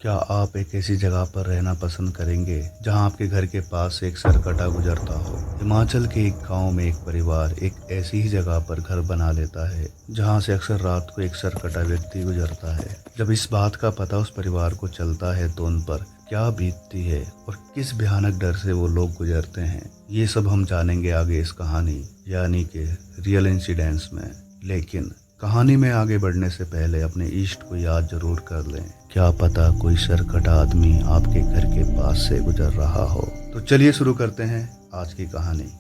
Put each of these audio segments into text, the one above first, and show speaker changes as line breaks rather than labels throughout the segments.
क्या आप एक ऐसी जगह पर रहना पसंद करेंगे जहां आपके घर के पास से एक सरकटा गुजरता हो? हिमाचल के एक गांव में एक परिवार एक ऐसी ही जगह पर घर बना लेता है जहां से अक्सर रात को एक सरकटा व्यक्ति गुजरता है। जब इस बात का पता उस परिवार को चलता है तो उन पर क्या बीतती है और किस भयानक डर से वो लोग गुजरते हैं, ये सब हम जानेंगे आगे इस कहानी यानी कि रियल इंसिडेंट्स में। लेकिन कहानी में आगे बढ़ने से पहले अपने इष्ट को याद जरूर कर लें। क्या पता कोई सरकटा आदमी आपके घर के पास से गुजर रहा हो। तो चलिए शुरू करते हैं आज की कहानी।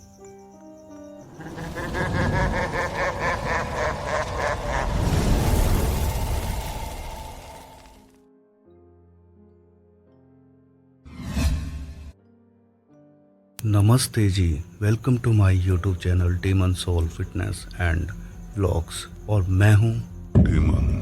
नमस्ते ji, welcome to my YouTube channel Demon Soul Fitness and vlogs. और मैं हूँ डीमन।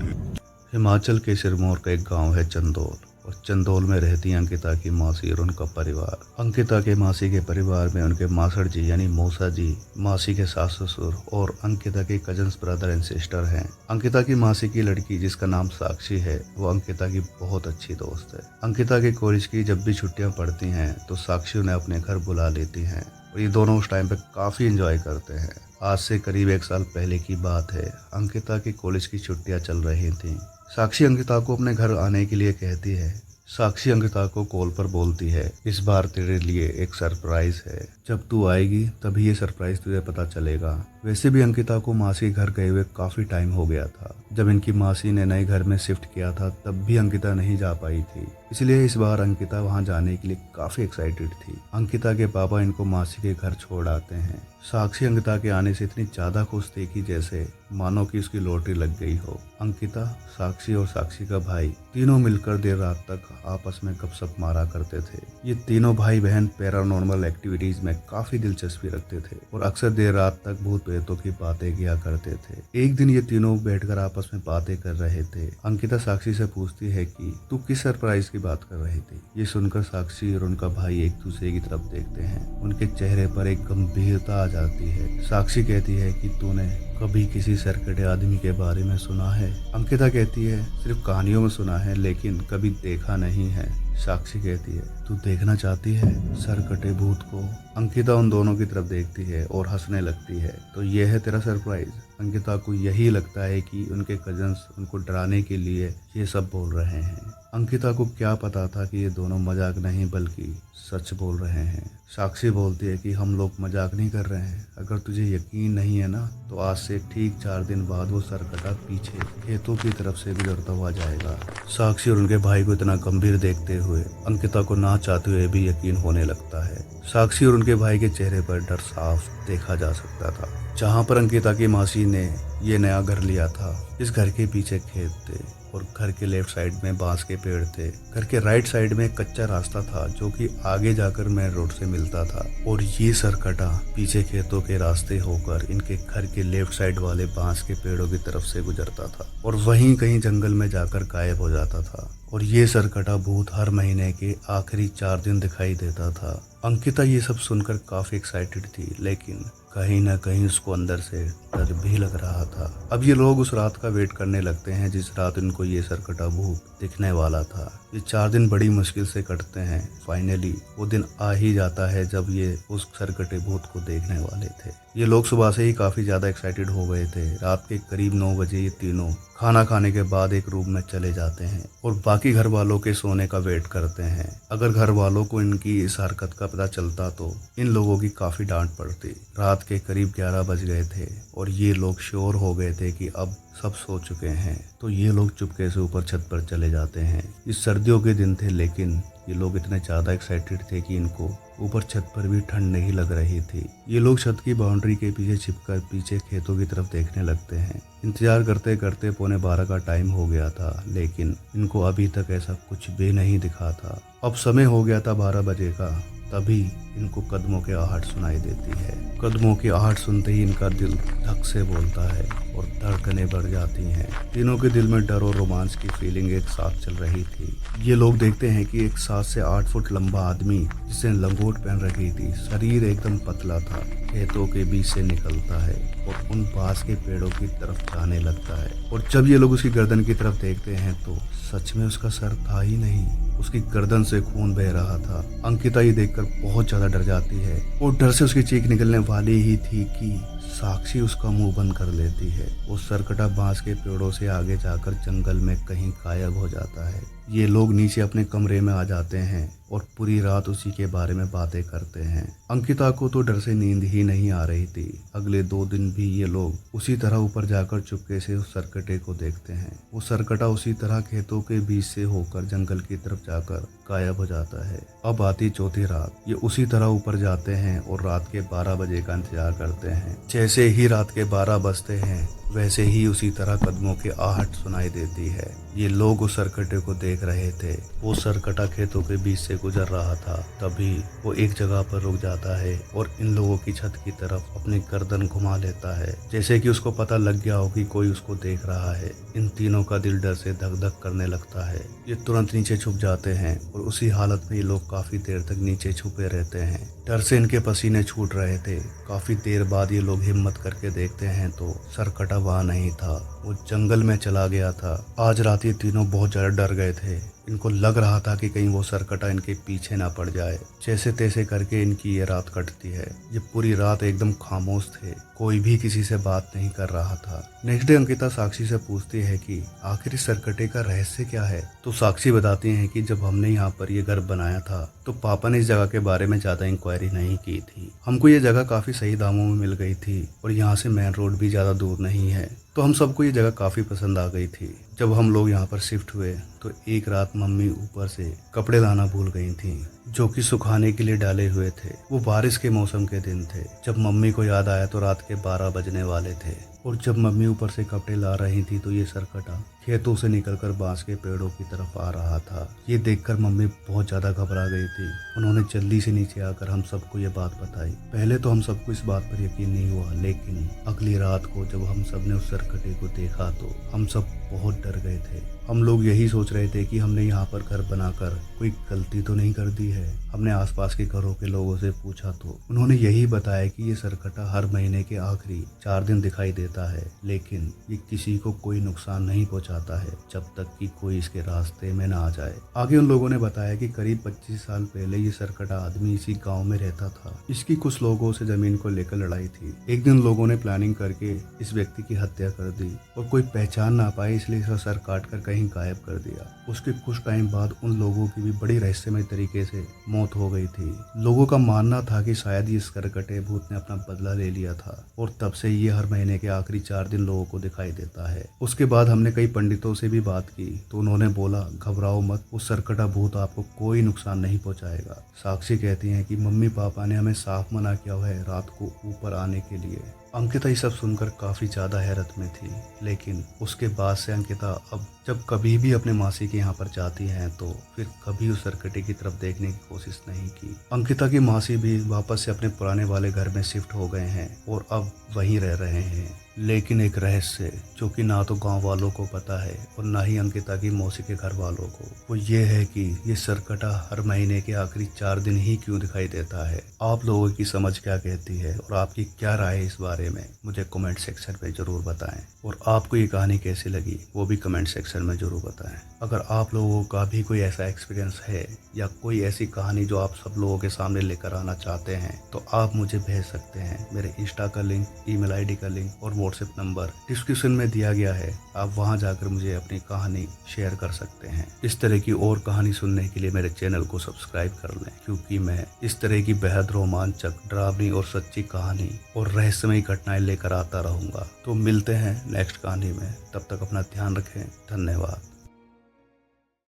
हिमाचल के सिरमौर का एक गांव है चंदौल, और चंदौल में रहती अंकिता की मासी और उनका परिवार। अंकिता के मासी के परिवार में उनके मासड़ जी यानी मौसा जी, मासी के सास ससुर और अंकिता के कजन्स ब्रदर एंड सिस्टर हैं। अंकिता की मासी की लड़की जिसका नाम साक्षी है, वो अंकिता की बहुत अच्छी दोस्त है। अंकिता के कॉलेज की जब भी छुट्टियां पड़ती हैं तो साक्षी उन्हें अपने घर बुला लेती हैं और ये दोनों उस टाइम पे काफ़ी एंजॉय करते हैं। आज से करीब 1 साल पहले की बात है। अंकिता की कॉलेज की छुट्टियां चल रही थीं। साक्षी अंकिता को अपने घर आने के लिए कहती है। साक्षी अंकिता को कॉल पर बोलती है, इस बार तेरे लिए एक सरप्राइज है। जब तू आएगी तभी ये सरप्राइज तुझे पता चलेगा। वैसे भी अंकिता को मासी घर गए हुए काफी टाइम हो गया था। जब इनकी मासी ने नए घर में शिफ्ट किया था तब भी अंकिता नहीं जा पाई थी, इसलिए इस बार अंकिता वहां जाने के लिए काफी एक्साइटेड थी। अंकिता के पापा इनको मासी के घर छोड़ आते हैं। साक्षी अंकिता के आने से इतनी ज्यादा खुश थी कि जैसे मानो कि उसकी लॉटरी लग गई हो। अंकिता, साक्षी और साक्षी का भाई तीनों मिलकर देर रात तक आपस में गपशप मारा करते थे। ये तीनों भाई बहन पैरानॉर्मल एक्टिविटीज में काफी दिलचस्पी रखते थे और अक्सर देर रात तक भूत प्रेतों की बातें किया करते थे। एक दिन ये तीनों बैठकर आपस में बातें कर रहे थे। अंकिता साक्षी से पूछती है कि तू किस सरप्राइज की बात कर रही थी। ये सुनकर साक्षी और उनका भाई एक दूसरे की तरफ देखते हैं। उनके चेहरे पर एक गंभीरता आ जाती है। साक्षी कहती है कि तूने कभी किसी सरकटे आदमी के बारे में सुना है? अंकिता कहती है सिर्फ कहानियों में सुना है लेकिन कभी देखा नहीं है। साक्षी कहती है तू देखना चाहती है सरकटे भूत को? अंकिता उन दोनों की तरफ देखती है और हंसने लगती है। तो यह है तेरा सरप्राइज? अंकिता को यही लगता है कि उनके कजन्स उनको डराने के लिए ये सब बोल रहे हैं। अंकिता को क्या पता था कि ये दोनों मजाक नहीं बल्कि सच बोल रहे हैं। साक्षी बोलती है कि हम लोग मजाक नहीं कर रहे हैं। अगर तुझे यकीन नहीं है ना तो आज से ठीक 4 दिन बाद वो सरकटा पीछे खेतों की तरफ से गुजरता हुआ जाएगा। साक्षी और उनके भाई को इतना गंभीर देखते हुए अंकिता को ना चाहते हुए भी यकीन होने लगता है। साक्षी और उनके भाई के चेहरे पर डर साफ देखा जा सकता था। जहाँ पर अंकिता की मासी ने ये नया घर लिया था, इस घर के पीछे खेत थे और घर के लेफ्ट साइड में बांस के पेड़ थे। घर के राइट साइड में एक कच्चा रास्ता था जो कि आगे जाकर मेन रोड से मिलता था और ये सरकटा पीछे खेतों के रास्ते होकर इनके घर के लेफ्ट साइड वाले बांस के पेड़ों की तरफ से गुजरता था और वहीं कहीं जंगल में जाकर गायब हो जाता था। और ये सरकटा भूत हर महीने के आखिरी 4 दिन दिखाई देता था। अंकिता ये सब सुनकर काफी एक्साइटेड थी लेकिन कहीं ना कहीं उसको अंदर से डर भी लग रहा था। अब ये लोग उस रात का वेट करने लगते हैं जिस रात इनको ये सरकटा भूत दिखने वाला था। ये 4 दिन बड़ी मुश्किल से कटते हैं। फाइनली वो दिन आ ही जाता है जब ये उस सरकटे भूत को देखने वाले थे। ये लोग सुबह से ही काफी ज्यादा एक्साइटेड हो गए थे। रात के करीब 9 बजे ये तीनों खाना खाने के बाद एक रूम में चले जाते हैं और बाकी घर वालों के सोने का वेट करते हैं। अगर घर वालों को इनकी इस हरकत का पता चलता तो इन लोगों की काफी डांट पड़ती। रात के करीब 11 बज गए थे और ये लोग श्योर हो गए थे कि अब सब सो चुके हैं। तो ये लोग चुपके से ऊपर छत पर चले जाते हैं। इस सर्दियों के दिन थे लेकिन ये लोग इतने ज़्यादा एक्साइटेड थे कि इनको ऊपर छत पर भी ठंड नहीं लग रही थी। ये लोग छत की बाउंड्री के पीछे छिपकर पीछे खेतों की तरफ देखने लगते हैं। इंतजार करते करते 11:45 का टाइम हो गया था लेकिन इनको अभी तक ऐसा कुछ भी नहीं दिखा था। अब समय हो गया था 12 बजे का। तभी इनको कदमों की आहट सुनाई देती है। कदमों की आहट सुनते ही इनका दिल धक से बोलता है और धड़कनें बढ़ जाती हैं। तीनों के दिल में डर और रोमांच की फीलिंग एक साथ चल रही थी। ये लोग देखते हैं कि एक 7 से 8 फुट लंबा आदमी जिसने लंगोट पहन रखी थी, शरीर एकदम पतला था, खेतों के बीच से निकलता है। और उन बांस के पेड़ों की तरफ जाने लगता है। और जब ये लोग उसकी गर्दन की तरफ देखते हैं तो सच में उसका सर था ही नहीं, उसकी गर्दन से खून बह रहा था। अंकिता ये देखकर बहुत ज्यादा डर जाती है और डर से उसकी चीख निकलने वाली ही थी कि साक्षी उसका मुंह बंद कर लेती है। वो सरकटा बांस के पेड़ों से आगे जाकर जंगल में कहीं गायब हो जाता है। ये लोग नीचे अपने कमरे में आ जाते हैं और पूरी रात उसी के बारे में बातें करते हैं। अंकिता को तो डर से नींद ही नहीं आ रही थी। अगले 2 दिन भी ये लोग उसी तरह ऊपर जाकर चुपके से उस सरकटे को देखते हैं। वो सरकटा उसी तरह खेतों के बीच से होकर जंगल की तरफ जाकर गायब हो जाता है। अब आती चौथी रात। ये उसी तरह ऊपर जाते हैं और रात के 12 बजे का इंतजार करते हैं। जैसे ही रात के 12 बजते हैं वैसे ही उसी तरह कदमों की आहट सुनाई देती है। ये लोग उस सरकटे को देख रहे थे। वो सरकटा खेतों के बीच से गुजर रहा था। तभी वो एक जगह पर रुक जाता है और इन लोगों की छत की तरफ अपनी गर्दन घुमा लेता है, जैसे कि उसको पता लग गया हो कि कोई उसको देख रहा है। इन तीनों का दिल डर से धक धक करने लगता है। ये तुरंत नीचे छुप जाते हैं और उसी हालत में ये लोग काफी देर तक नीचे छुपे रहते हैं। डर से इनके पसीने छूट रहे थे। काफी देर बाद ये लोग हिम्मत करके देखते हैं तो सरकटा वहां नहीं था, वो जंगल में चला गया था। आज रात ये तीनों बहुत ज्यादा डर गए थे। इनको लग रहा था कि कहीं वो सरकटा इनके पीछे ना पड़ जाए। जैसे तैसे करके इनकी ये रात कटती है। ये पूरी रात एकदम खामोश थे, कोई भी किसी से बात नहीं कर रहा था। नेक्स्ट डे अंकिता साक्षी से पूछती है कि आखिर इस सरकटे का रहस्य क्या है। तो साक्षी बताती है कि जब हमने यहाँ पर ये घर बनाया था तो पापा ने इस जगह के बारे में ज्यादा इंक्वायरी नहीं की थी। हमको ये जगह काफी सही दामों में मिल गई थी और यहाँ से मेन रोड भी ज्यादा दूर नहीं है, तो हम सबको ये जगह काफी पसंद आ गई थी। जब हम लोग यहाँ पर शिफ्ट हुए तो एक रात मम्मी ऊपर से कपड़े लाना भूल गई थी, जो कि सुखाने के लिए डाले हुए थे। वो बारिश के मौसम के दिन थे। जब मम्मी को याद आया तो रात के 12 बजने वाले थे और जब मम्मी ऊपर से कपड़े ला रही थी तो ये सरकटा खेतों से निकलकर बांस के पेड़ों की तरफ आ रहा था। ये देखकर मम्मी बहुत ज्यादा घबरा गई थी। उन्होंने जल्दी से नीचे आकर हम सबको ये बात बताई। पहले तो हम सबको इस बात पर यकीन नहीं हुआ, लेकिन अगली रात को जब हम सब ने उस सरकटे को देखा तो हम सब बहुत डर गए थे। हम लोग यही सोच रहे थे कि हमने यहाँ पर घर बनाकर कोई गलती तो नहीं कर दी है। हमने आसपास के घरों के लोगों से पूछा तो उन्होंने यही बताया कि ये सरकटा हर महीने के आखिरी 4 दिन दिखाई देता है, लेकिन ये किसी को कोई नुकसान नहीं पहुंचाता है जब तक कि कोई इसके रास्ते में ना आ जाए। आगे उन लोगों ने बताया कि करीब 25 साल पहले ये सरकटा आदमी इसी गाँव में रहता था। इसकी कुछ लोगों से जमीन को लेकर लड़ाई थी। एक दिन लोगों ने प्लानिंग करके इस व्यक्ति की हत्या कर दी और कोई पहचान ना पाए इसलिए इसका सर काट कर कहीं गायब कर दिया। उसके कुछ टाइम बाद उन लोगों की भी बड़ी रहस्यमय तरीके से मौत हो गई थी। लोगों का मानना था कि शायद ये सरकटे भूत ने अपना बदला ले लिया था और तब से ये हर महीने के आखिरी 4 दिन लोगों को दिखाई देता है। उसके बाद हमने कई पंडितों से भी बात की तो उन्होंने बोला घबराओ मत, वो सरकटा भूत आपको कोई नुकसान नहीं पहुंचाएगा। साक्षी कहती हैं कि मम्मी पापा ने हमें साफ मना किया हुआ है रात को ऊपर आने के लिए। अंकिता ये सब सुनकर काफी ज्यादा हैरत में थी, लेकिन उसके बाद से अंकिता अब जब कभी भी अपने मासी के यहाँ पर जाती हैं तो फिर कभी उस सरकटे की तरफ देखने की कोशिश नहीं की। अंकिता की मासी भी वापस से अपने पुराने वाले घर में शिफ्ट हो गए हैं और अब वहीं रह रहे हैं। लेकिन एक रहस्य जो कि ना तो गांव वालों को पता है और ना ही अंकिता की मौसी के घर वालों को, वो ये है कि ये सरकटा हर महीने के आखिरी 4 दिन ही क्यों दिखाई देता है। आप लोगों की समझ क्या कहती है और आपकी क्या राय है इस बारे में मुझे कमेंट सेक्शन में जरूर बताएं। और आपको ये कहानी कैसी लगी वो भी कमेंट सेक्शन में जरूर बताएं। अगर आप लोगों का भी कोई ऐसा एक्सपीरियंस है या कोई ऐसी कहानी जो आप सब लोगों के सामने लेकर आना चाहते हैं तो आप मुझे भेज सकते हैं। मेरे इंस्टा का लिंक, ईमेल आईडी का लिंक और व्हाट्सएप नंबर डिस्क्रिप्शन में दिया गया है। आप वहां जाकर मुझे अपनी कहानी शेयर कर सकते हैं। इस तरह की और कहानी सुनने के लिए मेरे चैनल को सब्सक्राइब कर लें, क्योंकि मैं इस तरह की बेहद रोमांचक, डरावनी और सच्ची कहानी और रहस्यमयी घटनाएं लेकर आता रहूंगा। तो मिलते हैं नेक्स्ट कहानी में, तब तक अपना ध्यान रखें। धन्यवाद।